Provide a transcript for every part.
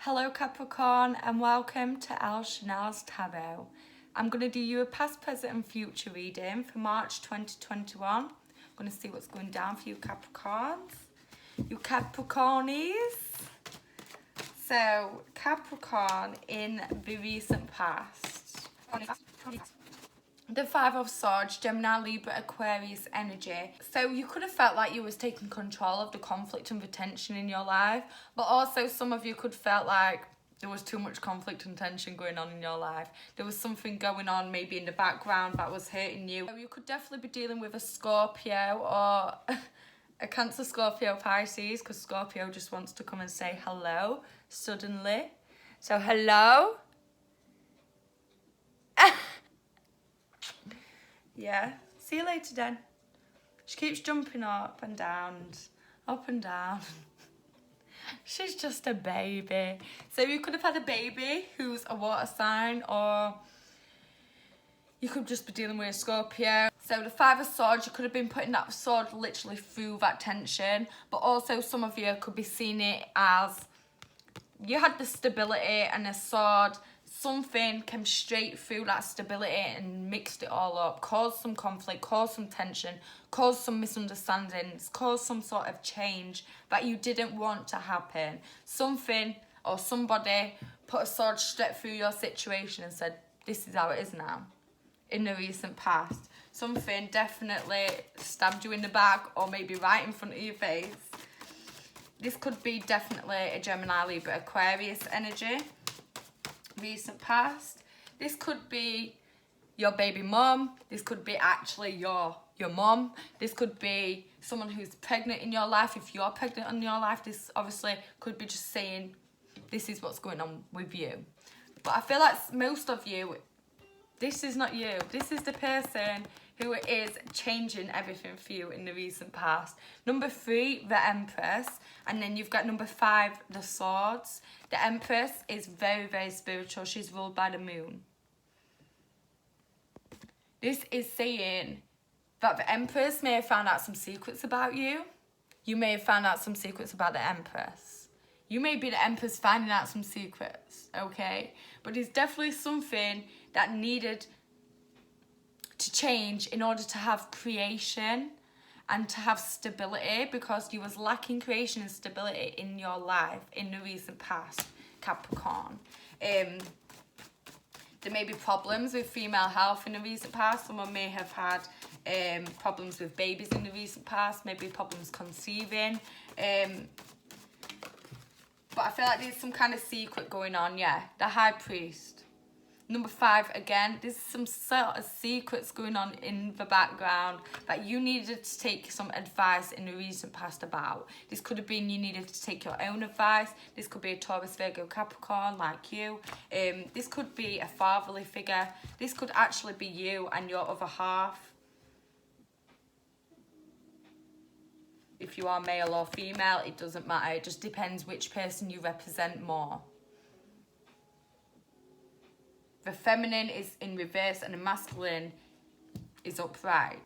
Hello Capricorn and welcome to èlchanel's Tarot. I'm going to do you a past, present and future reading for March 2021. I'm going to see what's going down for you Capricorns. You Capricornies. So Capricorn in the recent past. The Five of Swords, Gemini, Libra, Aquarius energy. So you could have felt like you was taking control of the conflict and the tension in your life, but also some of you could felt like there was too much conflict and tension going on in your life. There was something going on maybe in the background that was hurting you. So you could definitely be dealing with a Scorpio or a Cancer, Scorpio, Pisces, because Scorpio just wants to come and say hello suddenly. So hello. Yeah, see you later then. She keeps jumping up and down, up and down. She's just a baby. So you could have had a baby who's a water sign, or you could just be dealing with a Scorpio. So the Five of Swords, you could have been putting that sword literally through that tension, but also some of you could be seeing it as you had the stability and a sword. Something came straight through that stability and mixed it all up, caused some conflict, caused some tension, caused some misunderstandings, caused some sort of change that you didn't want to happen. Something or somebody put a sword straight through your situation and said, this is how it is now. In the recent past, something definitely stabbed you in the back or maybe right in front of your face. This could be definitely a Gemini, Libra, Aquarius energy. Recent past. This could be your baby mum. This could be actually your mum. This could be someone who's pregnant in your life. If you're pregnant in your life, this obviously could be just saying this is what's going on with you. But I feel like most of you, this is not you. This is the person who is changing everything for you in the recent past. Number 3, the Empress. And then you've got number 5, the Swords. The Empress is very, very spiritual. She's ruled by the moon. This is saying that the Empress may have found out some secrets about you. You may have found out some secrets about the Empress. You may be the Empress finding out some secrets, okay? But there's definitely something that needed to change in order to have creation and to have stability, because you was lacking creation and stability in your life in the recent past, Capricorn. There may be problems with female health in the recent past. Someone may have had problems with babies in the recent past, maybe problems conceiving. But I feel like there's some kind of secret going on, yeah. The High Priest. Number 5, again, there's some sort of secrets going on in the background that you needed to take some advice in the recent past about. This could have been you needed to take your own advice. This could be a Taurus, Virgo, Capricorn like you. This could be a fatherly figure. This could actually be you and your other half. If you are male or female, it doesn't matter. It just depends which person you represent more. The feminine is in reverse and the masculine is upright.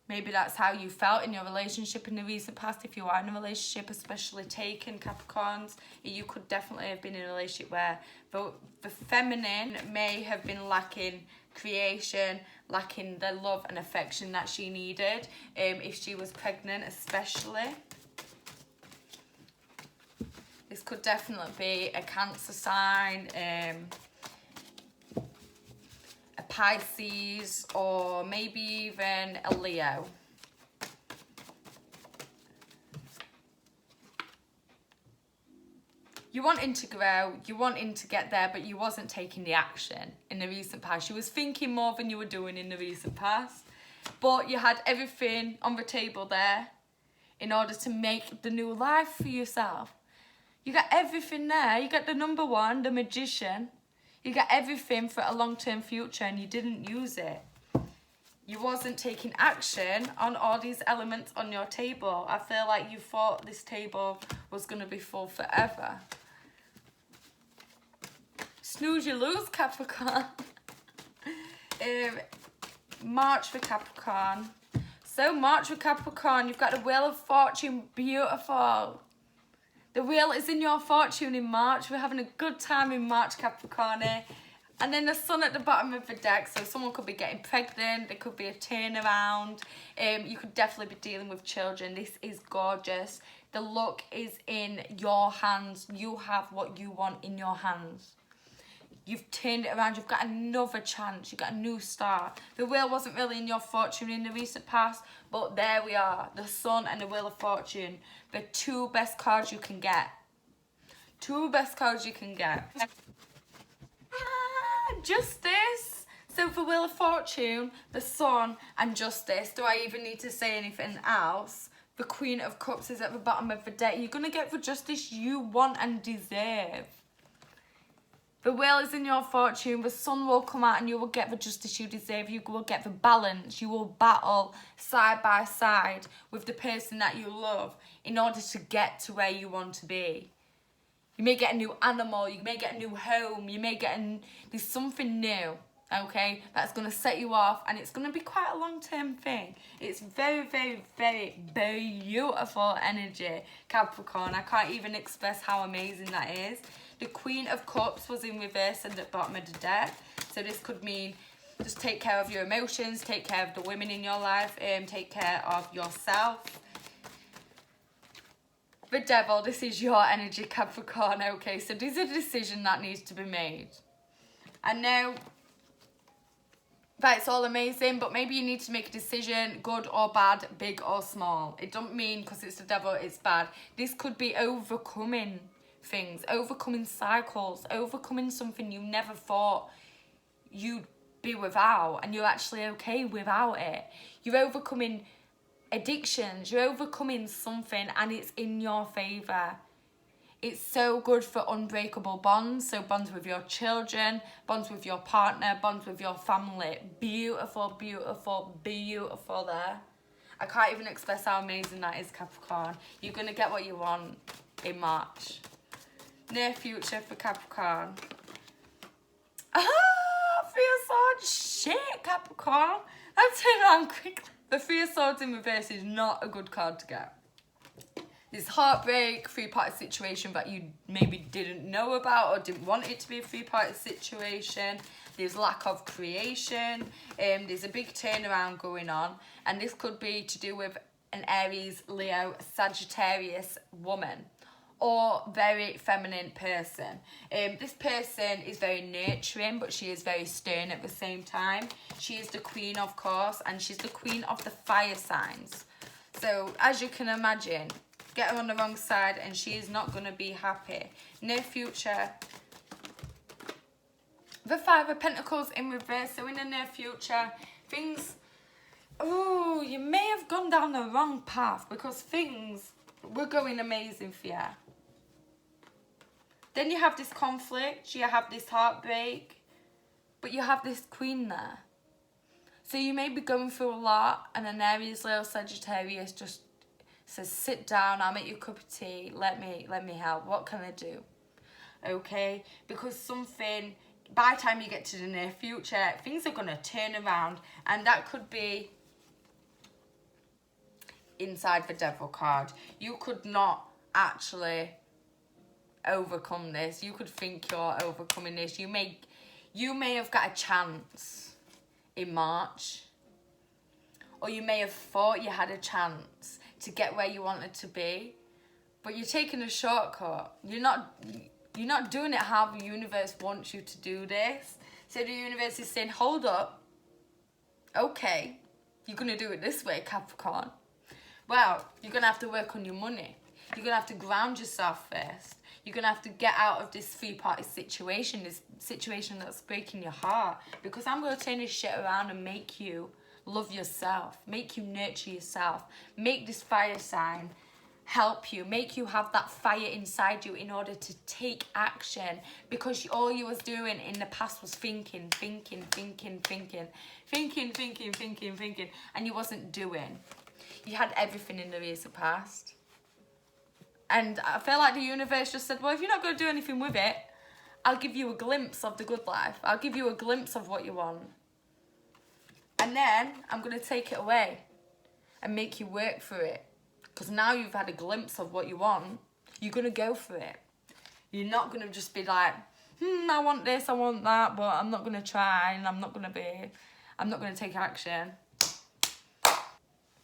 Maybe that's how you felt in your relationship in the recent past. If you are in a relationship, especially taken Capricorns, you could definitely have been in a relationship where the feminine may have been lacking creation, lacking the love and affection that she needed, if she was pregnant especially. This could definitely be a Cancer sign, Pisces, or maybe even a Leo. You wanting to grow, you wanting to get there, but you wasn't taking the action in the recent past. You was thinking more than you were doing in the recent past, but you had everything on the table there in order to make the new life for yourself. You got everything there. You got the number 1, the Magician. You got everything for a long-term future and you didn't use it. You wasn't taking action on all these elements on your table. I feel like you thought this table was going to be full forever. Snooze you lose, Capricorn. March for Capricorn. So March for Capricorn, you've got the Wheel of Fortune, beautiful. The wheel is in your fortune in March. We're having a good time in March, Capricorn. And then the sun at the bottom of the deck. So someone could be getting pregnant. There could be a turnaround. You could definitely be dealing with children. This is gorgeous. The luck is in your hands. You have what you want in your hands. You've turned it around. You've got another chance. You've got a new start. The wheel wasn't really in your fortune in the recent past, but there we are. The sun and the wheel of fortune. The two best cards you can get. Two best cards you can get. Justice. So for wheel of fortune, the sun and justice. Do I even need to say anything else? The Queen of Cups is at the bottom of the deck. You're going to get the justice you want and deserve. The wheel is in your fortune. The sun will come out and you will get the justice you deserve. You will get the balance. You will battle side by side with the person that you love in order to get to where you want to be. You may get a new animal. You may get a new home. You may get there's something new, okay, that's going to set you off, and it's going to be quite a long-term thing. It's very, very, very beautiful energy, Capricorn. I can't even express how amazing that is. The Queen of Cups was in reverse at the bottom of the deck. So this could mean just take care of your emotions, take care of the women in your life, take care of yourself. The Devil, this is your energy, Capricorn. Okay, so there's a decision that needs to be made. I know that it's all amazing, but maybe you need to make a decision, good or bad, big or small. It don't mean because it's the devil, it's bad. This could be overcoming things, overcoming cycles, overcoming something you never thought you'd be without, and you're actually okay without it. You're overcoming addictions, you're overcoming something, and it's in your favour. It's so good for unbreakable bonds, so bonds with your children, bonds with your partner, bonds with your family. Beautiful, beautiful, beautiful there. I can't even express how amazing that is, Capricorn. You're going to get what you want in March. Near future for Capricorn. Three of Swords. Shit, Capricorn. That turned around quickly. The Three of Swords in reverse is not a good card to get. There's heartbreak, three-party situation that you maybe didn't know about or didn't want it to be a three-party situation. There's lack of creation. There's a big turnaround going on. And this could be to do with an Aries, Leo, Sagittarius woman or very feminine person. This person is very nurturing, but she is very stern at the same time. She is the queen, of course, and she's the queen of the fire signs. So, as you can imagine, get her on the wrong side and she is not going to be happy. Near future, the Five of Pentacles in reverse. So in the near future, things, oh, you may have gone down the wrong path because things were going amazing for you. Then you have this conflict, you have this heartbreak, but you have this queen there. So you may be going through a lot, and an Aries, Leo, Sagittarius just says, sit down, I'll make you a cup of tea, let me help, what can I do? Okay, because something, by the time you get to the near future, things are going to turn around, and that could be inside the Devil card. You could not actually overcome this. You could think you're overcoming this. You may have got a chance in March, or you may have thought you had a chance to get where you wanted to be, but you're taking a shortcut. You're not doing it how the universe wants you to do this. So the universe is saying, hold up, okay, you're going to do it this way, Capricorn. Well, you're going to have to work on your money. You're going to have to ground yourself first. You're going to have to get out of this three-party situation, this situation that's breaking your heart, because I'm going to turn this shit around and make you love yourself, make you nurture yourself, make this fire sign help you, make you have that fire inside you in order to take action, because all you was doing in the past was thinking, and you wasn't doing. You had everything in the recent past. And I feel like the universe just said, well, if you're not going to do anything with it, I'll give you a glimpse of the good life. I'll give you a glimpse of what you want. And then I'm going to take it away and make you work for it. Because now you've had a glimpse of what you want, You're going to go for it. You're not going to just be like, I want this, I want that, but I'm not going to try, and I'm not going to take action.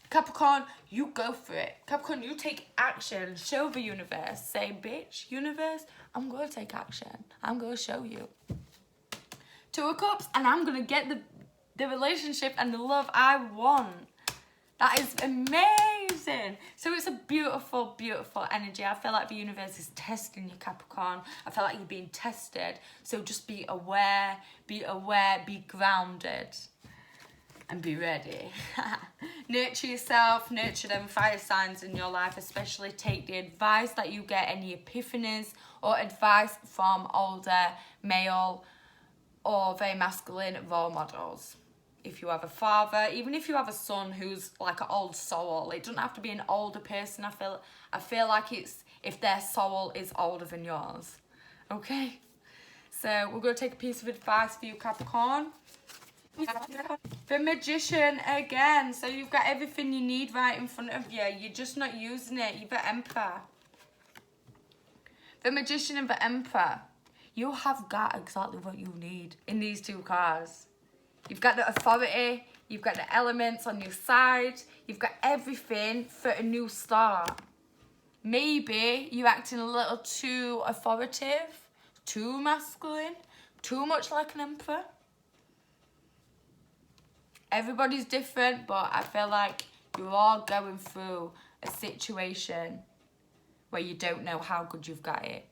Capricorn, you go for it. Capricorn, you take action. Show the universe. Say, bitch, universe, I'm going to take action. I'm going to show you. Two of Cups, and I'm going to get the relationship and the love I want. That is amazing. So it's a beautiful, beautiful energy. I feel like the universe is testing you, Capricorn. I feel like you're being tested. So just be aware, be grounded. And be ready. Nurture yourself, nurture them fire signs in your life, especially take the advice that you get, any epiphanies or advice from older male or very masculine role models. If you have a father, even if you have a son who's like an old soul, it doesn't have to be an older person. I feel like it's if their soul is older than yours. Okay? So we're going to take a piece of advice for you, Capricorn. The Magician again. So you've got everything you need right in front of you. You're just not using it. You're the Emperor. The Magician and the Emperor. You have got exactly what you need in these two cards. You've got the authority. You've got the elements on your side. You've got everything for a new start. Maybe you're acting a little too authoritative, too masculine, too much like an emperor. Everybody's different, but I feel like you're all going through a situation where you don't know how good you've got it,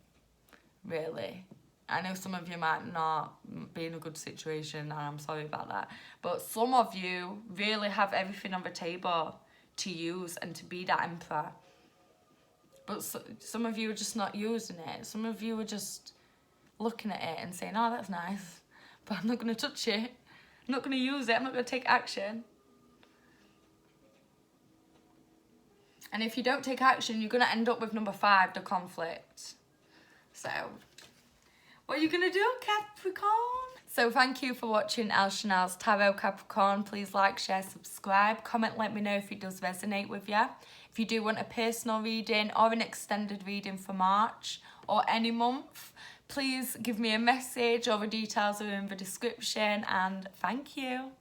really. I know some of you might not be in a good situation, and I'm sorry about that. But some of you really have everything on the table to use and to be that emperor. But some of you are just not using it. Some of you are just looking at it and saying, oh, that's nice, but I'm not going to touch it. I'm not going to use it. I'm not going to take action. And if you don't take action, you're going to end up with number 5, the conflict. So, what are you going to do, Capricorn? So, thank you for watching èlchanel's Tarot, Capricorn. Please like, share, subscribe. Comment, let me know if it does resonate with you. If you do want a personal reading or an extended reading for March or any month, please give me a message, or the details are in the description, and thank you.